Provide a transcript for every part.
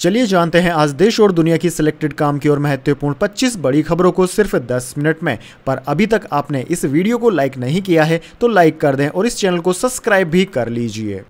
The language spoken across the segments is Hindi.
चलिए जानते हैं आज देश और दुनिया की सिलेक्टेड काम की और महत्वपूर्ण 25 बड़ी खबरों को सिर्फ 10 मिनट में। पर अभी तक आपने इस वीडियो को लाइक नहीं किया है तो लाइक कर दें और इस चैनल को सब्सक्राइब भी कर लीजिए।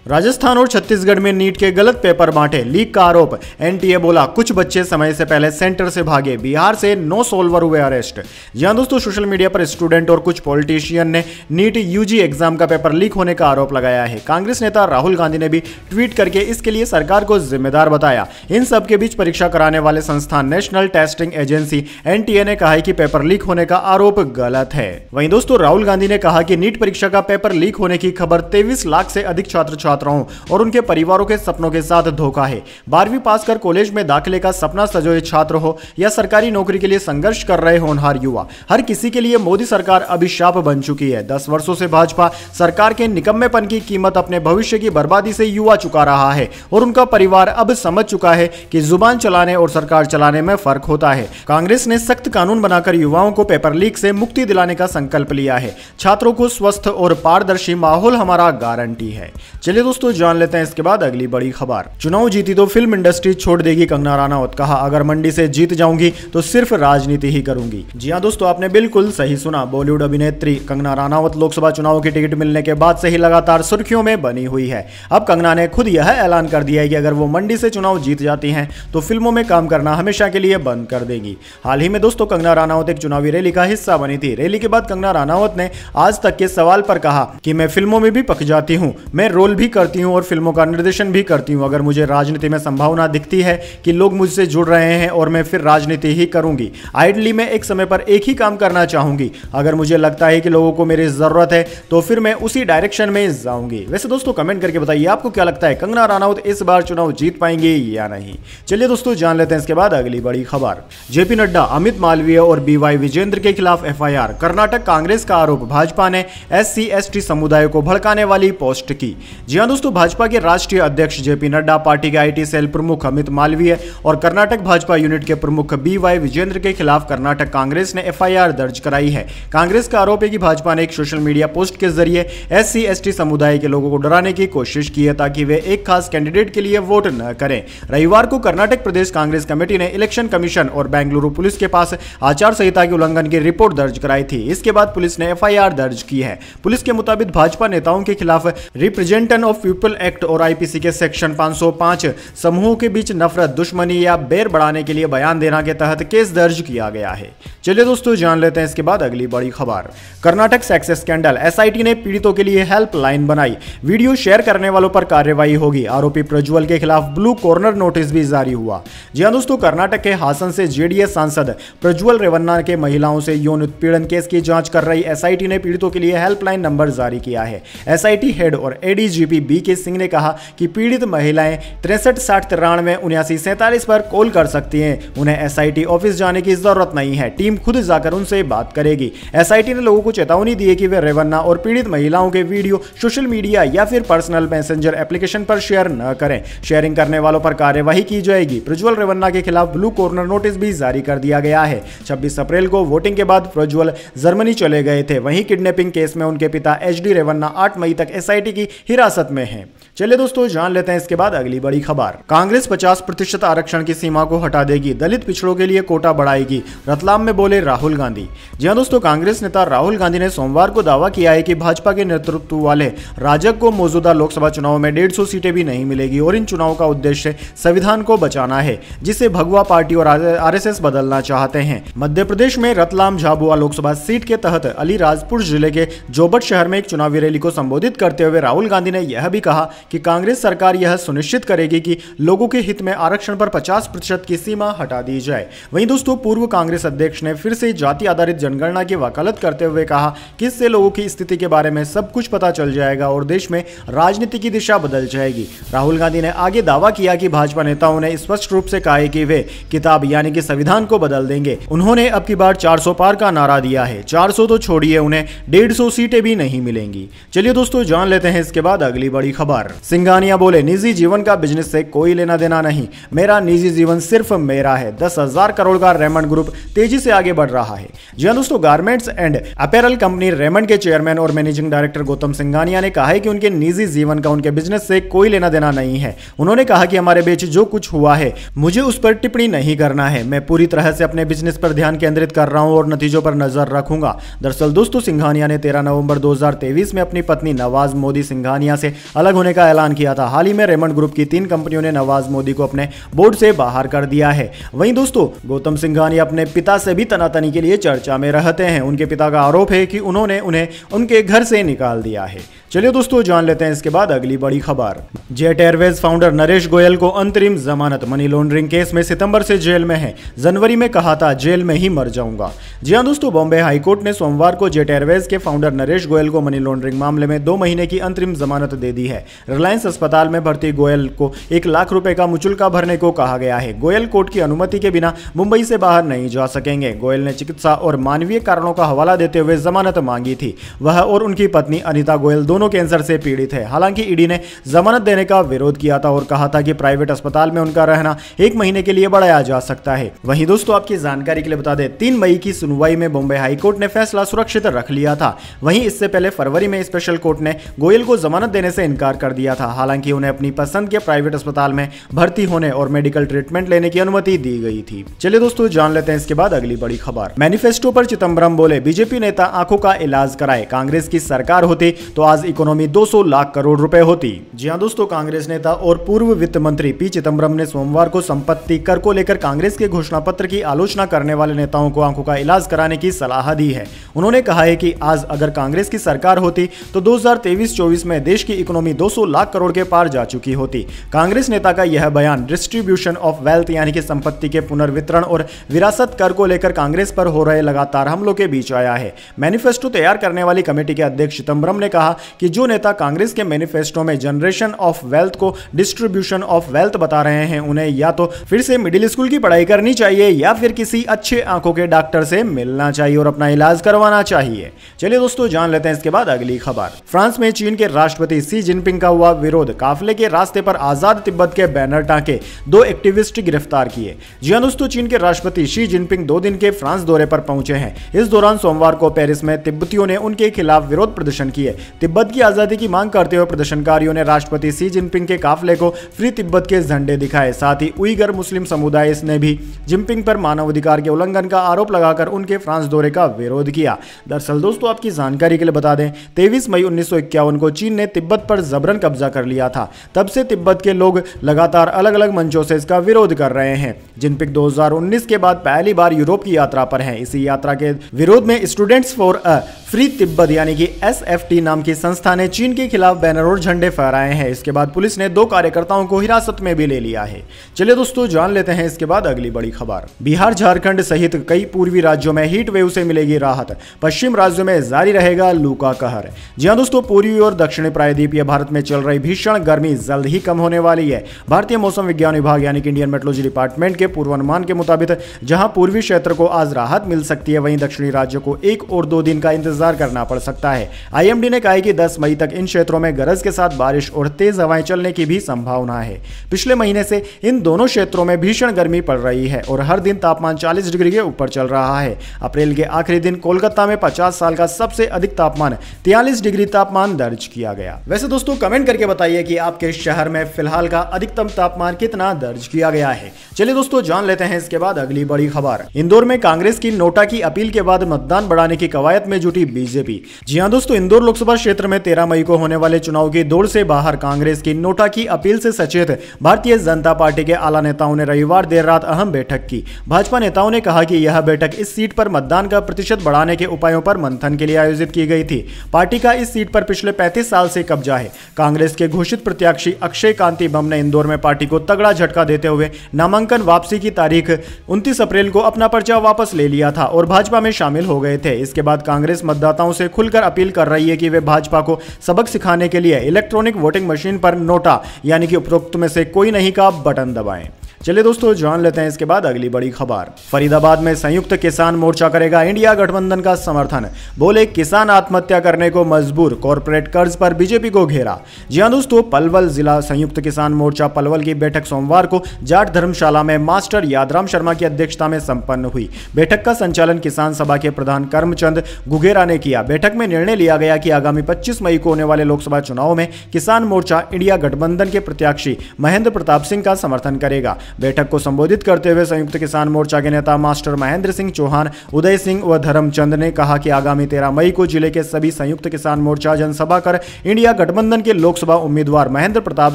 राजस्थान और छत्तीसगढ़ में नीट के गलत पेपर बांटे, लीक का आरोप। एनटीए बोला कुछ बच्चे समय से पहले सेंटर से भागे। बिहार से 9 सॉल्वर हुए अरेस्ट। जहां दोस्तों सोशल मीडिया पर स्टूडेंट और कुछ पॉलिटिशियन ने नीट यूजी एग्जाम का पेपर लीक होने का आरोप लगाया है। कांग्रेस नेता राहुल गांधी ने भी ट्वीट करके इसके लिए सरकार को जिम्मेदार बताया। इन सब के बीच परीक्षा कराने वाले संस्थान नेशनल टेस्टिंग एजेंसी एनटीए ने कहा है कि पेपर लीक होने का आरोप गलत है। वहीं दोस्तों राहुल गांधी ने कहा कि नीट परीक्षा का पेपर लीक होने की खबर 23 लाख से अधिक छात्र और उनके परिवारों के सपनों के साथ धोखा है। 12वीं पास कर कॉलेज में दाखिले का सपना सजोए छात्र हो या सरकारी नौकरी के लिए संघर्ष कर रहे होनहार युवा, हर किसी के लिए मोदी सरकार अभिशाप बन चुकी है। 10 वर्षों से भाजपा सरकार के निकम्मेपन की कीमत अपने भविष्य की बर्बादी से युवा चुका रहा है और उनका परिवार अब समझ चुका है कि जुबान चलाने और सरकार चलाने में फर्क होता है। कांग्रेस ने सख्त कानून बनाकर युवाओं को पेपर लीक से मुक्ति दिलाने का संकल्प लिया है। छात्रों को स्वस्थ और पारदर्शी माहौल हमारा गारंटी है। चलिए दोस्तों जान लेते हैं इसके बाद अगली बड़ी खबर। चुनाव जीती तो फिल्म इंडस्ट्री छोड़ देगी कंगना रनावत। कहा अगर मंडी से जीत जाऊंगी तो सिर्फ राजनीति ही करूंगी। जी हां दोस्तों, आपने बिल्कुल सही सुना। बॉलीवुड अभिनेत्री कंगना रनावत लोकसभा चुनाव की टिकट मिलने के बाद से ही लगातार सुर्खियों में बनी हुई है। अब कंगना ने खुद यह ऐलान कर दिया है कि अगर वो मंडी से चुनाव जीत जाती हैं तो फिल्मों में काम करना हमेशा के लिए बंद कर देगी। हाल ही में दोस्तों कंगना रनावत एक चुनावी रैली का हिस्सा बनी थी। रैली के बाद कंगना रनावत ने आज तक के सवाल पर कहा कि मैं फिल्मों में भी पक जाती हूं, मैं रोल भी करती हूं और फिल्मों का निर्देशन भी करती हूं। अगर मुझे राजनीति में संभावना दिखती है कि लोग मुझसे जुड़ रहे हैं और मैं फिर राजनीति ही करूंगी। आइडली में एक समय पर एक ही काम करना चाहूंगी। अगर मुझे लगता है कि लोगों को मेरी जरूरत है तो फिर मैं उसी डायरेक्शन में जाऊंगी। वैसे दोस्तों कमेंट करके बताइए आपको क्या लगता है, कंगना रनावत इस बार चुनाव जीत पाएंगे या नहीं। चलिए दोस्तों जान लेते हैं इसके बाद अगली बड़ी खबर। जेपी नड्डा, अमित मालवीय और बीवाई विजेंद्र के खिलाफ एफआईआर। कर्नाटक कांग्रेस का आरोप, भाजपा ने SC/ST समुदाय को भड़काने वाली पोस्ट की। जी हां दोस्तों, भाजपा के राष्ट्रीय अध्यक्ष जेपी नड्डा, पार्टी के IT सेल प्रमुख अमित मालवीय और कर्नाटक भाजपा यूनिट के प्रमुख BY विजेंद्र के खिलाफ कर्नाटक कांग्रेस ने FIR दर्ज कराई है। कांग्रेस का आरोप है कि भाजपा ने एक सोशल मीडिया पोस्ट के जरिए SC/ST समुदाय के लोगों को डराने की कोशिश की है ताकि वे एक खास कैंडिडेट के लिए वोट न करें। रविवार को कर्नाटक प्रदेश कांग्रेस कमेटी ने इलेक्शन कमीशन और बेंगलुरु पुलिस के पास आचार संहिता के उल्लंघन की रिपोर्ट दर्ज कराई थी। इसके बाद पुलिस ने FIR दर्ज की है। पुलिस के मुताबिक भाजपा नेताओं के खिलाफ रिप्रेजेंटेशन ऑफ पीपल एक्ट और IPC के सेक्शन 505 समूहों के बीच नफरत, दुश्मनी या बैर बढ़ाने के लिए बयान देना के तहत केस दर्ज किया गया है। चलिए दोस्तों जान लेते हैं इसके बाद अगली बड़ी खबर। कर्नाटक सेक्स स्कैंडल, SIT ने पीड़ितों के लिए हेल्पलाइन बनाई। वीडियो शेयर करने वालों पर कार्रवाई होगी। आरोपी प्रज्वल के खिलाफ ब्लू कॉर्नर नोटिस भी जारी हुआ। जी हां दोस्तों, कर्नाटक के हासन से JDS सांसद प्रज्वल रेवन्ना के महिलाओं से यौन उत्पीड़न केस की जांच कर रही SIT ने पीड़ितों के लिए हेल्पलाइन नंबर जारी किया है। SIT हेड और ADGP BK सिंह ने कहा कि पीड़ित महिलाएं 63 60 93 79 47 पर कॉल कर सकती हैं। उन्हें SIT ऑफिस जाने की जरूरत नहीं है, टीम खुद जाकर उनसे बात करेगी। SIT ने लोगों को चेतावनी दी है कि वे रेवन्ना और पीड़ित महिलाओं के वीडियो सोशल मीडिया या फिर पर्सनल मैसेंजर एप्लीकेशन पर शेयर न करें। शेयरिंग करने वालों पर कार्यवाही की जाएगी। प्रज्वल रेवन्ना के खिलाफ ब्लू कॉर्नर नोटिस भी जारी कर दिया गया है। 26 अप्रैल को वोटिंग के बाद प्रज्वल जर्मनी चले गए थे। वहीं किडनैपिंग केस में उनके पिता HD रेवन्ना 8 मई तक SIT की हिरासत में हैं। चलिए दोस्तों जान लेते हैं इसके बाद अगली बड़ी खबर। कांग्रेस 50% आरक्षण की सीमा को हटा देगी, दलित पिछड़ों के लिए कोटा बढ़ाएगी। रतलाम में बोले राहुल गांधी। जी हां दोस्तों, कांग्रेस नेता राहुल गांधी ने सोमवार को दावा किया है कि भाजपा के नेतृत्व वाले राजग को मौजूदा लोकसभा चुनाव में 150 सीटें भी नहीं मिलेगी और इन चुनाव का उद्देश्य संविधान को बचाना है, जिसे भगवा पार्टी और RSS बदलना चाहते हैं। मध्य प्रदेश में रतलाम झाबुआ लोकसभा सीट के तहत अलीराजपुर जिले के जोबट शहर में एक चुनावी रैली को संबोधित करते हुए राहुल गांधी ने यह भी कहा कि कांग्रेस सरकार यह सुनिश्चित करेगी कि लोगों के हित में आरक्षण पर 50% की सीमा हटा दी जाए। वहीं दोस्तों पूर्व कांग्रेस अध्यक्ष ने फिर से जाति आधारित जनगणना की वकालत करते हुए कहा कि इससे लोगों की स्थिति के बारे में सब कुछ पता चल जाएगा और देश में राजनीति की दिशा बदल जाएगी। राहुल गांधी ने आगे दावा किया कि भाजपा नेताओं ने स्पष्ट रूप से कहा है कि वे किताब यानी कि संविधान को बदल देंगे। उन्होंने अब की बार 400 पार का नारा दिया है। 400 तो छोड़िए, उन्हें 150 सीटें भी नहीं मिलेंगी। चलिए दोस्तों जान लेते हैं इसके बाद अगली अगली बड़ी खबर। सिंघानिया बोले, निजी जीवन का बिजनेस से कोई लेना देना नहीं, मेरा निजी जीवन सिर्फ मेरा है। 10,000 करोड़ का रेमंड ग्रुप तेजी से आगे बढ़ रहा है। जी हां दोस्तों, garments and apparel company Raymond के चेयरमैन और मैनेजिंग डायरेक्टर गौतम सिंघानिया ने कहा है कि उनके निजी जीवन का उनके बिजनेस से कोई लेना देना नहीं है। उन्होंने कहा कि हमारे बीच जो कुछ हुआ है मुझे उस पर टिप्पणी नहीं करना है। मैं पूरी तरह से अपने बिजनेस पर ध्यान केंद्रित कर रहा हूं और नतीजों पर नजर रखूंगा। दरअसल दोस्तों, सिंघानिया ने 13 नवंबर 2023 में अपनी पत्नी नवाज मोदी सिंघानिया से अलग होने का ऐलान किया था। हाल ही में रेमंड ग्रुप की 3 कंपनियों ने नवाज मोदी को अपने बोर्ड से बाहर कर दिया है। वहीं दोस्तों, गौतम सिंघानिया अपने पिता से भी तनातनी के लिए चर्चा में रहते हैं। उनके पिता का आरोप है कि उन्होंने उन्हें उनके घर से निकाल दिया है। चलिए दोस्तों, जान लेते हैं इसके बाद अगली बड़ी खबर। Jet Airways founder Naresh Goyal को अंतरिम जमानत। मनी लॉन्ड्रिंग केस में सितंबर से जेल में है, जनवरी में कहा था जेल में ही मर जाऊंगा। जी हां दोस्तों, बॉम्बे हाईकोर्ट ने सोमवार को जेट एयरवेज के फाउंडर नरेश गोयल को मनी लॉन्ड्रिंग मामले में 2 महीने की अंतरिम जमानत दे दी है। रिलायंस अस्पताल में भर्ती गोयल को 1 लाख रुपए का मुचलका भरने को कहा गया है। गोयल कोर्ट की अनुमति के बिना मुंबई से बाहर नहीं जा सकेंगे। गोयल ने चिकित्सा और मानवीय कारणों का हवाला देते हुए जमानत मांगी थी। वह और उनकी पत्नी अनीता गोयल दोनों कैंसर से पीड़ित है। हालांकि ईडी ने जमानत देने का विरोध किया था और कहा था कि प्राइवेट अस्पताल में उनका रहना 1 महीने के लिए बढ़ाया जा सकता है। वहीं दोस्तों, आपकी जानकारी के लिए बता दें, 3 मई की सुनवाई में बॉम्बे हाईकोर्ट ने फैसला सुरक्षित रख लिया था। वहीं इससे पहले फरवरी में स्पेशल कोर्ट ने गोयल को जमानत देने से इनकार कर दिया था। हालांकि उन्हें अपनी पसंद के प्राइवेट अस्पताल में भर्ती होने और मेडिकल ट्रीटमेंट लेने की अनुमति दी गई थी। चलिए दोस्तों, जान लेते हैं इसके बाद अगली बड़ी खबर। मैनिफेस्टो पर चिदंबरम बोले, बीजेपी नेता आंखों का इलाज कराए, कांग्रेस की सरकार होती तो आज इकोनॉमी 200 लाख करोड़ रुपए होती। जी हां दोस्तों, कांग्रेस नेता और पूर्व वित्त मंत्री पी चिदंबरम ने सोमवार को संपत्ति कर को लेकर कांग्रेस के घोषणा पत्र की आलोचना करने वाले नेताओं को आंखों का इलाज कराने की सलाह दी है। उन्होंने कहा है कि आज अगर कांग्रेस की सरकार होती तो 2023-24 में देश की इकोनॉमी 200 लाख करोड़ के पार जा चुकी होती। कांग्रेस नेता का यह बयान डिस्ट्रीब्यूशन ऑफ वेल्थ यानी कि संपत्ति के पुनर्वितरण और विरासत कर को लेकर कांग्रेस पर हो रहे लगातार हमलों के बीच आया है। मैनिफेस्टो तैयार करने वाली कमेटी के अध्यक्ष चिदंबरम ने कहा कि जो नेता कांग्रेस के मैनिफेस्टो में जनरेशन ऑफ वेल्थ को डिस्ट्रीब्यूशन ऑफ वेल्थ बता रहे हैं, उन्हें या तो फिर से मिडिल स्कूल की पढ़ाई करनी चाहिए या फिर किसी अच्छे आंखों के डॉक्टर से मिलना चाहिए और अपना इलाज करवाना चाहिए। चलिए दोस्तों, जान लेते हैं इसके बाद अगली खबर। फ्रांस में चीन के राष्ट्रपति शी जिनपिंग का हुआ विरोध, काफिले के रास्ते पर आजाद तिब्बत के बैनर टांके, 2 एक्टिविस्ट गिरफ्तार किए। जी हां दोस्तों, चीन के राष्ट्रपति शी जिनपिंग 2 दिन के फ्रांस दौरे पर पहुंचे हैं। इस दौरान सोमवार को पेरिस में तिब्बतियों ने उनके खिलाफ विरोध प्रदर्शन किए। तिब्बत की आजादी की मांग करते हुए प्रदर्शनकारियों ने राष्ट्रपति शी जिनपिंग के काफिले को फ्री तिब्बत के झंडे दिखाए। साथ ही उइगर मुस्लिम समुदाय ने भी जिनपिंग पर मानवाधिकार के उल्लंघन का आरोप लगाकर उनके फ्रांस दौरे का विरोध किया। दरअसल दोस्तों, आपकी जानकारी के लिए बता दें, 23 मई 1951 को चीन ने तिब्बत पर जबरन कब्जा कर लिया था। तब से तिब्बत के लोग लगातार अलग अलग मंचों से इसका विरोध कर रहे हैं। जिनपिंग 2019 के बाद पहली बार यूरोप की यात्रा पर हैं। इसी यात्रा के विरोध में students for a free Tibet यानी कि SFT नाम की संस्था ने चीन के खिलाफ बैनर और झंडे फहराए हैं। इसके बाद पुलिस ने 2 कार्यकर्ताओं को हिरासत में भी ले लिया है। चलिए दोस्तों, जान लेते हैं इसके बाद अगली बड़ी खबर। बिहार, झारखंड सहित कई पूर्वी राज्यों में हीट वेव से मिलेगी राहत, पश्चिम राज्यों में जारी रहेगा लू का कहर। जी हां दोस्तों, पूर्वी और दक्षिणी प्रायद्वीपीय भारत में चल रही भीषण गर्मी जल्द ही कम होने वाली है। भारतीय मौसम विज्ञान विभाग यानी कि इंडियन मेट्रोलॉजी डिपार्टमेंट के पूर्वानुमान के मुताबिक जहां पूर्वी क्षेत्र को आज राहत मिल सकती है, वहीं दक्षिणी राज्यों को 1 और 2 दिन का इंतजार करना पड़ सकता है। IMD ने कहा है कि 10 मई तक इन क्षेत्रों में गरज के साथ बारिश और तेज हवाएं चलने की भी संभावना है। पिछले महीने से इन दोनों क्षेत्रों में भीषण गर्मी पड़ रही है और हर दिन तापमान 40 डिग्री के ऊपर चल रहा है। अप्रैल के आखिरी दिन कोलकाता में 50 साल का सबसे अधिक तापमान 43 डिग्री तापमान दर्ज किया गया। वैसे दोस्तों, कमेंट करके बताइए कि आपके शहर में फिलहाल का अधिकतम तापमान कितना दर्ज किया गया है। चलिए दोस्तों, जान लेते हैं इसके बाद अगली बड़ी खबर। इंदौर में कांग्रेस की नोटा की अपील के बाद मतदान बढ़ाने की कवायद में जुटी बीजेपी। जी हां दोस्तों, इंदौर लोकसभा क्षेत्र में 13 मई को होने वाले चुनाव की दौड़ से बाहर कांग्रेस की नोटा की अपील से सचेत भारतीय जनता पार्टी के आला नेताओं ने रविवार देर रात अहम बैठक की। भाजपा नेताओं ने कहा कि यह बैठक इस सीट पर मतदान का प्रतिशत बढ़ाने के उपायों पर मंथन के लिए आयोजित की गई थी। पार्टी का इस सीट पर पिछले 35 साल से कब्जा है। कांग्रेस के घोषित प्रत्याशी अक्षय कांति बम ने इंदौर में पार्टी को तगड़ा झटका देते हुए नामांकन वापसी की तारीख 29 अप्रैल को अपना पर्चा वापस ले लिया था और भाजपा में शामिल हो गए थे। इसके बाद कांग्रेस मतदाताओं से खुलकर अपील कर रही है कि वे भाजपा को सबक सिखाने के लिए इलेक्ट्रॉनिक वोटिंग मशीन पर नोटा यानी कि उपरोक्त में से कोई नहीं का बटन दबाएं। चलिए दोस्तों जान लेते हैं इसके बाद अगली बड़ी खबर। फरीदाबाद में संयुक्त किसान मोर्चा करेगा इंडिया गठबंधन का समर्थन, बोले किसान आत्महत्या करने को मजबूर, कॉर्पोरेट कर्ज पर बीजेपी को घेरा। जी हां दोस्तों, पलवल जिला संयुक्त किसान मोर्चा पलवल की बैठक सोमवार को जाट धर्मशाला में मास्टर यादराम शर्मा की अध्यक्षता में संपन्न हुई। बैठक का संचालन किसान सभा के प्रधान करमचंद गुगेरा ने किया। बैठक में निर्णय लिया गया कि आगामी 25 मई को होने वाले लोकसभा चुनाव में किसान मोर्चा इंडिया गठबंधन के प्रत्याशी महेंद्र प्रताप सिंह का समर्थन करेगा। बैठक को संबोधित करते हुए संयुक्त किसान मोर्चा के नेता मास्टर महेंद्र सिंह चौहान, उदय सिंह व धर्मचंद ने कहा कि आगामी 13 मई को जिले के सभी संयुक्त किसान मोर्चा जनसभा कर इंडिया गठबंधन के लोकसभा उम्मीदवार महेंद्र प्रताप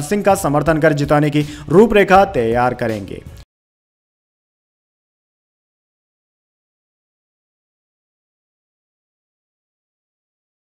सिंह का समर्थन कर जिताने की रूपरेखा तैयार करेंगे।